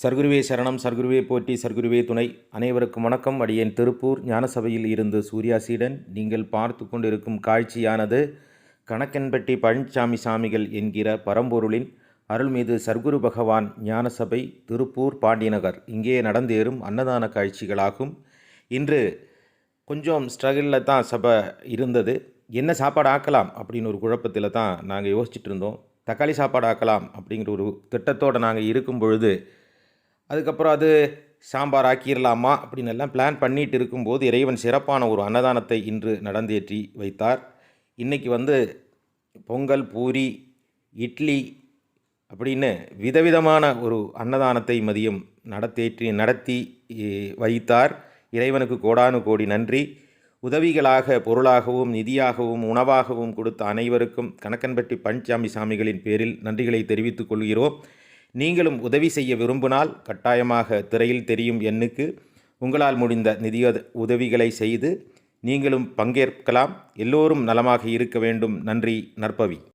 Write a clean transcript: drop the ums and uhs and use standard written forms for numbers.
சர்க்குருவே சரணம், சர்க்குருவே போற்றி, சர்க்குருவே துணை. அனைவருக்கும் வணக்கம். அடியேன் திருப்பூர் ஞானசபையில் இருந்து சூர்யாசீடன். நீங்கள் பார்த்து கொண்டிருக்கும் காட்சியானது கணக்கன்பட்டி பழனிசாமி சாமிகள் என்கிற பரம்பொருளின் அருள்மிகு சர்க்குரு பகவான் ஞானசபை திருப்பூர் பாண்டியநகர் இங்கே நடந்தேறும் அன்னதான காட்சிகளாகும். இன்று கொஞ்சம் ஸ்ட்ரகிளில் தான் சபை இருந்தது. என்ன சாப்பாடு ஆக்கலாம் அப்படின்னு ஒரு குழப்பத்தில் தான் நாங்கள் யோசிச்சுட்டு இருந்தோம். தக்காளி சாப்பாடு ஆக்கலாம் அப்படிங்கிற ஒரு திட்டத்தோடு நாங்கள் இருக்கும் பொழுது, அதுக்கப்புறம் அது சாம்பார் ஆக்கிடலாமா அப்படின்னு எல்லாம் பிளான் பண்ணிட்டு இருக்கும்போது இறைவன் சிறப்பான ஒரு அன்னதானத்தை இன்று நடந்தேற்றி வைத்தார். இன்றைக்கி பொங்கல், பூரி, இட்லி அப்படின்னு விதவிதமான ஒரு அன்னதானத்தை மதியம் நடத்தி வைத்தார். இறைவனுக்கு கோடானு கோடி நன்றி. உதவிகளாக பொருளாகவும் நிதியாகவும் உணவாகவும் கொடுத்த அனைவருக்கும் கணக்கன்பட்டி பழனிசாமி சாமிகளின் பேரில் நன்றிகளை தெரிவித்துக் கொள்கிறோம். நீங்களும் உதவி செய்ய விரும்பினால் கட்டாயமாக திரையில் தெரியும் எண்ணுக்கு உங்களால் முடிந்த நிதி உதவிகளை செய்து நீங்களும் பங்கேற்கலாம். எல்லோரும் நலமாக இருக்க வேண்டும். நன்றி. நற்பவி.